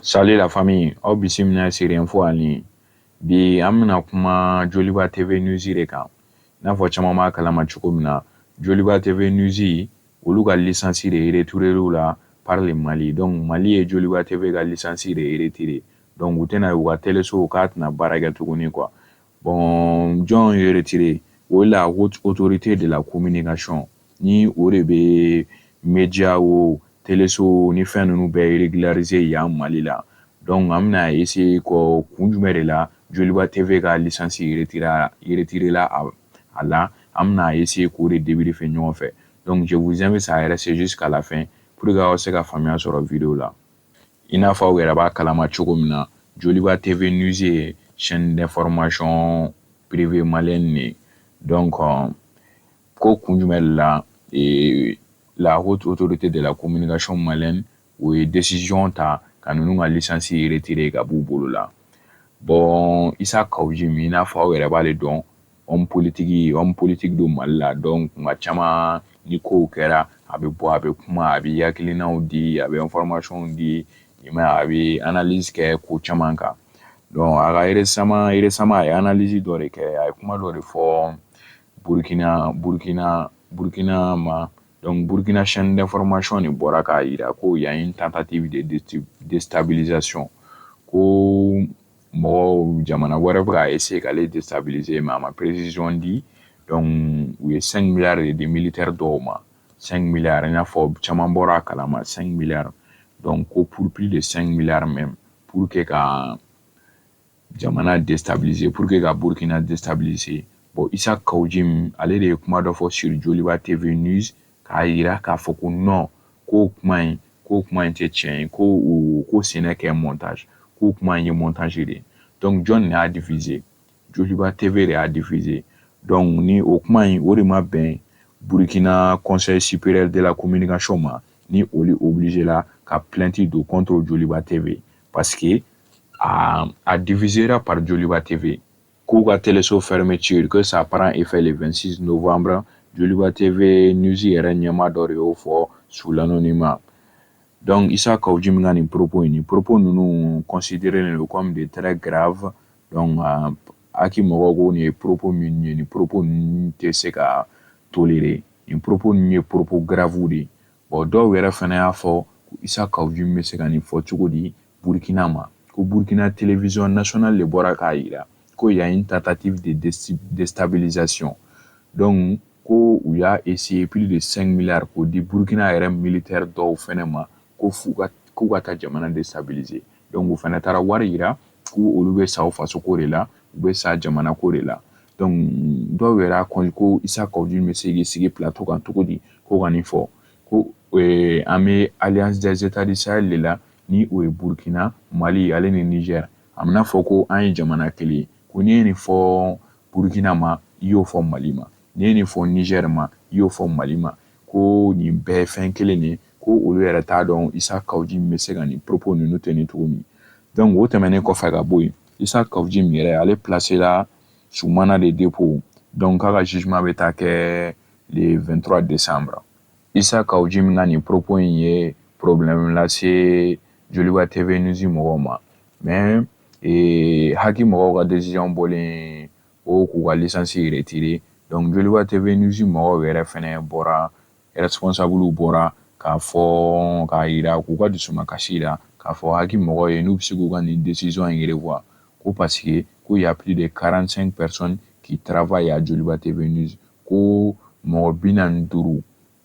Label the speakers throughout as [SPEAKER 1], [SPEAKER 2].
[SPEAKER 1] Salut la famille, aw bisimila siriɲɛ fo ani bi an bɛna kuma Joliba TV News de kan. N'a fɔ caman b'a kalama cogo min na, Joliba TV News olu ka licence de retiré la par le Mali. Donc Mali ye Joliba TV ka licence de retiré. Donc u tɛna u ka téléso k'a tɛna baara kɛ tuguni quoi. Bon jɔn ye retiré? O la haute autorité de la communication ni o de bɛ média o téléso ni fɛn ninnu bɛɛ régulariser yan Mali la. Donc an bɛna essayer ko kun jumɛn de la Joliba TV ka licence retiré la a la, an bɛna essayer k'o de débriefer ɲɔgɔn fɛ. Donc je vous invite à rester jusqu'à la fin pour que aw se ka faamuya sɔrɔ vidéo la. I n'a fɔ aw yɛrɛ b'a kalama cogo min na, Joliba TV News ye chaîne d'information privée malienne de. Donc ko kun jumɛn de la la haute autorité de la communication malienne o ye décision ta ka ninnu ka licence retiré ka b'u bolo la. Bon Issa Kawujim i n'a fɔ aw yɛrɛ b'ale dɔn, homme politique do Mali la. Donc kuma caman ni kow kɛra a bɛ bɔ a bɛ kuma a bɛ hakilinaw di a bɛ information di a bɛ analyse kɛ ko caman kan. Donc a ka récemment a ye analyse dɔ de kɛ, a ye kuma dɔ de fɔ Burkina ma. Donc Burkina chaîne d'information ni bɔra k'a yira ko y a une tentative de déstabilisation, ko mɔgɔw jamana wɛrɛ bɛ ka essayer k'ale déstabiliser mais a ma précision di. Donc u ye 5 milliards de militaires dɔw ma, 5 milliards, i n'a fɔ caman bɔra a kalama, 5 milliards. Donc ko pour plus de 5 milliards même, pour que ka jamana déstabiliser, pour que ka Burkina déstabiliser. Bon Issa Kawujim ale de ye kuma dɔ fɔ sur Joliba TV News k'a yira k'a fɔ ko non, ko kuma in tɛ tiɲɛ ye, ko sɛnɛ kɛ montage, ko kuma in ye montage de. Donc jɔn de y'a diffusé? Joliba TV de y'a diffusé. Donc ni o kuma in o de ma bɛn Burkina Conseil supérieur de la communication ma, ni olu obligé la ka plainte do contre Joliba TV parce que a diffusera par Joliba TV. K'u ka téléso fermeture que ça prend effet le 26 novembre. Joliba TV News yɛrɛ ɲɛma dɔ de y'o fɔ sous l'anonymat. Donc Issa Kawujim ka nin propos ninnu considéré comme de très grave. Donc aki mɔgɔw ko nin ye propos min ye, nin propos ninnu tɛ se ka tolérer, nin propos ninnu ye propos grave de. Bon dɔw yɛrɛ fana y'a fɔ Issa Kawujim bɛ se ka nin fɔ cogo di Burkina ma, ko Burkina télévision nationale de bɔra k'a yira ko y a une tentative de déstabilisation. Donc ko u y'a essayé plus de 5 milliards ko di Burkina yɛrɛ militaire dɔw fɛnɛ ma ko k'u ka taa jamana déstabiliser. Donc u fɛnɛ taara wari yira ko olu bɛ sa u faso ko de la, u bɛ sa jamana ko de la. Donc dɔw yɛrɛ y'a kɔn ko Issa Kawujim bɛ se k'i sigi plateau kan cogo di ko ka nin fɔ ko an bɛ Alliance des États du Sahel de la, ni o ye Burkina, Mali ale ni Niger. A bɛna fɔ ko an ye jamana kelen, ko n'i ye nin fɔ Burkina ma i y'o fɔ Mali ma, n'i ye nin fɔ Niger ma i y'o fɔ Mali ma, ko nin bɛɛ ye fɛn kelen de, ko olu yɛrɛ t'a dɔn Issa Kawujim bɛ se ka nin propos ninnu tenir cogo min. Donc o tɛmɛnen kɔfɛ ka bɔ yen, Issa Kawujim yɛrɛ ale placé la sous mandat de dépôt. Donc k'a ka jugement bɛ taa kɛ le 23 décembre. Issa Kawujim ka nin propos in ye problème lase Joliba TV News mɔgɔw ma, mais haki mɔgɔw ka décision bɔlen o k'u ka licence retiré. Donc Joliba TV News mɔgɔw yɛrɛ fɛnɛ bɔra, responsable bɔra k'a fɔ k'a yira k'u ka dusuma kasi la, k'a fɔ haki mɔgɔw ye n'u bɛ se k'u ka nin décision in revoir, ko parce que ko y a plus de 45 personnes qui travaillent à Joliba TV News, ko mɔgɔ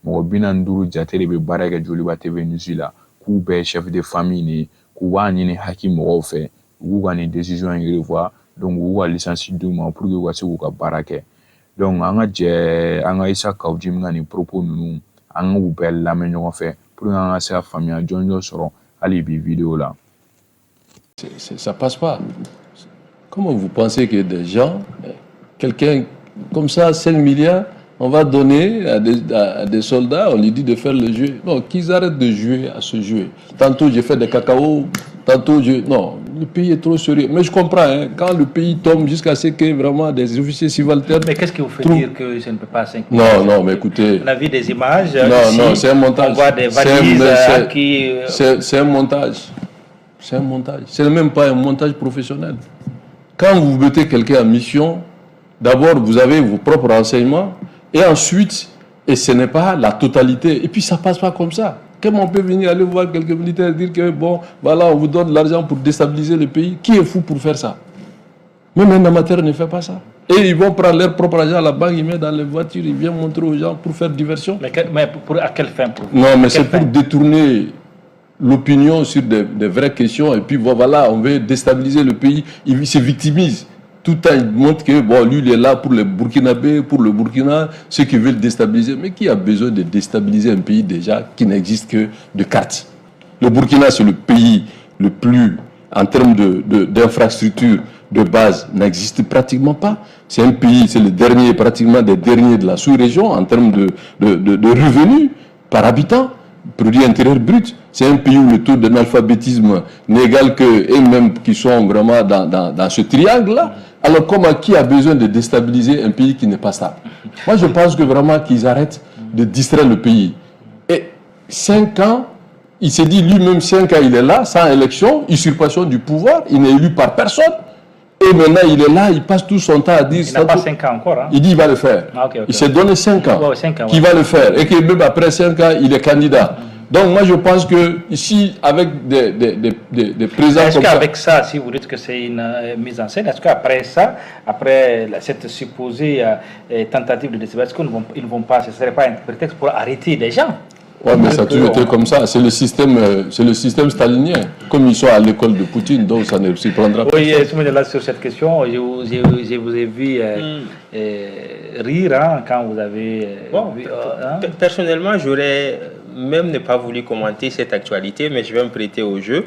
[SPEAKER 1] 45 jate de bɛ baara kɛ Joliba TV News la, k'u bɛɛ chef de famille ne, k'u b'a ɲini haki mɔgɔw fɛ u k'u ka nin décision in revoir. Donc u k'u ka licence d'u ma pour que u ka se k'u ka baara kɛ. Donc an ka jɛ an ka Issa Kawujim ka nin propos ninnu an k'u bɛɛ lamɛn ɲɔgɔn fɛ pour que an ka se ka faamuya jɔnjɔn sɔrɔ hali bi vidéo la.
[SPEAKER 2] Ça passe pas. Comment vous pensez que des gens, quelqu'un comme ça, 5 milliards, on va donner à des soldats, on lui dit de faire le jeu. Non, qu'ils arrêtent de jouer à ce jeu. Tantôt je fais des cacao, tantôt je... Non, le pays est trop sérieux. Mais je comprends, hein, quand le pays tombe jusqu'à ce que vraiment des officiers subalternes...
[SPEAKER 3] Mais qu'est-ce qui vous fait dire que je ne peux pas 5 milliards?
[SPEAKER 2] Non, mais écoutez...
[SPEAKER 3] On a vu des images.
[SPEAKER 2] Non,
[SPEAKER 3] ici,
[SPEAKER 2] non, c'est un montage.
[SPEAKER 3] On voit des valises qui...
[SPEAKER 2] C'est un montage. C'est un montage. Ce n'est même pas un montage professionnel. Quand vous mettez quelqu'un en mission, d'abord, vous avez vos propres renseignements, et ensuite, et ce n'est pas la totalité, et puis ça ne passe pas comme ça. Comment on peut venir aller voir quelques militaires et dire que, bon, voilà, on vous donne de l'argent pour déstabiliser le pays? Qui est fou pour faire ça? Même un amateur ne fait pas ça. Et ils vont prendre leur propre argent à la banque, ils mettent dans les voitures, ils viennent montrer aux gens pour faire diversion.
[SPEAKER 3] Mais à quelle fin?
[SPEAKER 2] Non, mais c'est pour détourner l'opinion sur des vraies questions. Et puis voilà, on veut déstabiliser le pays. Il se victimise. Tout le temps, il montre que bon, lui, il est là pour les Burkinabés, pour le Burkina, ceux qui veulent déstabiliser. Mais qui a besoin de déstabiliser un pays déjà qui n'existe que de cartes? Le Burkina, c'est le pays le plus, en termes d'infrastructures de base, n'existe pratiquement pas. C'est un pays, c'est le dernier, pratiquement des derniers de la sous-région en termes de revenus par habitant, produit intérieur brut. C'est un pays où le taux d'analphabétisme n'est égal que eux-mêmes qui sont vraiment dans ce triangle-là. Alors qui a besoin de déstabiliser un pays qui n'est pas stable? Moi, je pense que vraiment qu'ils arrêtent de distraire le pays. Et 5 ans, il s'est dit lui-même 5 ans, il est là, sans élection, usurpation du pouvoir, il n'est élu par personne. Et maintenant, il est là, il passe tout son temps à dire...
[SPEAKER 3] Il n'a pas 5 ans encore. Hein?
[SPEAKER 2] Il dit qu'il va le faire. Il s'est donné 5 ans, qu'il va le faire. Et que même après 5 ans, il est candidat. Donc moi, je pense que ici, avec des présidents...
[SPEAKER 3] Est-ce qu'avec ça, si vous dites que c'est une mise en scène, est-ce qu'après ça, après cette supposée tentative de déstabilisation, ils ne vont pas, ce ne serait pas un prétexte pour arrêter des gens?
[SPEAKER 2] Oui, mais ça a toujours été comme ça. C'est le système stalinien. Comme ils sont à l'école de Poutine, donc ça ne s'y prendra pas.
[SPEAKER 3] Oui, là sur cette question, je vous ai vu rire hein, quand vous avez... vu,
[SPEAKER 4] personnellement, j'aurais même ne pas voulu commenter cette actualité, mais je vais me prêter au jeu.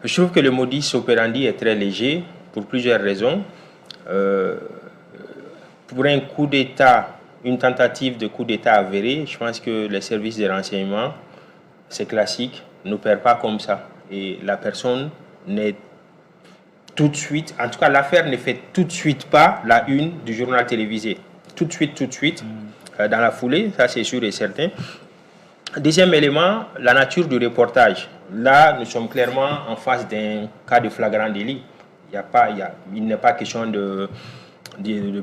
[SPEAKER 4] Je trouve que le modus operandi est très léger pour plusieurs raisons. Pour un coup d'État, une tentative de coup d'État avérée, je pense que les services de renseignement, c'est classique, n'opèrent pas comme ça. Et la personne n'est tout de suite, en tout cas l'affaire ne fait tout de suite pas la une du journal télévisé. Tout de suite, dans la foulée, ça c'est sûr et certain. Deuxième élément, la nature du reportage. Là, nous sommes clairement en face d'un cas de flagrant délit. Il n'est pas question de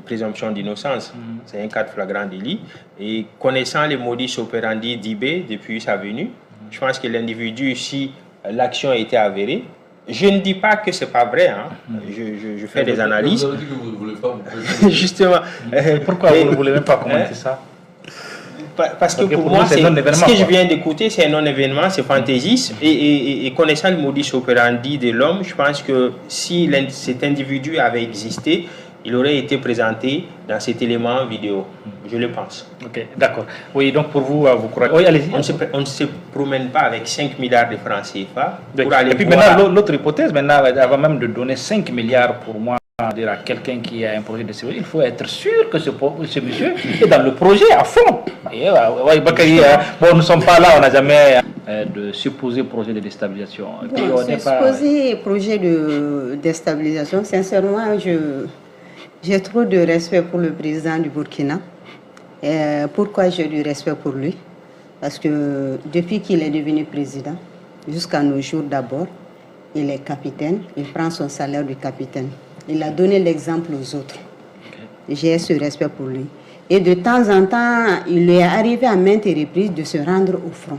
[SPEAKER 4] présomption d'innocence. C'est un cas de flagrant délit. Et connaissant les modus operandi d'IB depuis sa venue, je pense que l'individu, si l'action a été avérée, je ne dis pas que ce n'est pas vrai, hein. Je fais des analyses.
[SPEAKER 2] Vous avez dit que vous ne voulez pas vous
[SPEAKER 4] justement.
[SPEAKER 3] Pourquoi vous ne voulez même pas commenter ça?
[SPEAKER 4] Parce que pour moi, ce que je viens d'écouter, c'est un non-événement, c'est fantaisiste. Et connaissant le modus operandi de l'homme, je pense que si cet individu avait existé, il aurait été présenté dans cet élément vidéo. Je le pense.
[SPEAKER 3] Ok, d'accord. Oui, donc pour vous, vous croyez... Oui, allez-y.
[SPEAKER 4] On ne se promène pas avec 5 milliards de francs CFA pour
[SPEAKER 3] aller. Et puis maintenant, l'autre hypothèse, maintenant, avant même de donner 5 milliards pour moi, dire à quelqu'un qui a un projet de sécurité, il faut être sûr que ce monsieur est dans le projet à fond. Et, bon, nous ne sommes pas là, on n'a jamais de supposé projet de déstabilisation.
[SPEAKER 5] Supposé projet de déstabilisation, sincèrement, j'ai trop de respect pour le président du Burkina. Pourquoi j'ai du respect pour lui? Parce que depuis qu'il est devenu président, jusqu'à nos jours d'abord, il est capitaine, il prend son salaire de capitaine. Il a donné l'exemple aux autres. J'ai ce respect pour lui. Et de temps en temps, il lui est arrivé à maintes reprises de se rendre au front.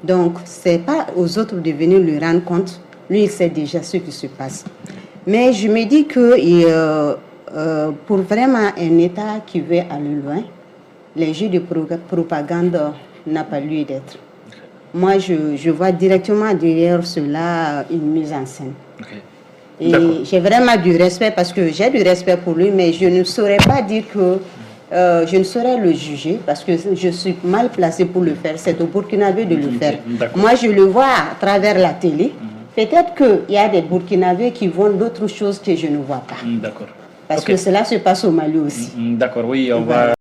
[SPEAKER 5] Donc, ce n'est pas aux autres de venir lui rendre compte. Lui, il sait déjà ce qui se passe. Mais je me dis que pour vraiment un État qui veut aller loin, les jeux de propagande n'ont pas lieu d'être. Moi, je vois directement derrière cela une mise en scène. Et j'ai vraiment du respect parce que j'ai du respect pour lui, mais je ne saurais pas dire que je ne saurais le juger parce que je suis mal placée pour le faire. C'est au Burkinabé de le faire. Moi, je le vois à travers la télé. Peut-être qu'il y a des Burkinabés qui voient d'autres choses que je ne vois pas.
[SPEAKER 3] D'accord.
[SPEAKER 5] Parce que cela se passe au Mali aussi.
[SPEAKER 3] D'accord, oui, on va...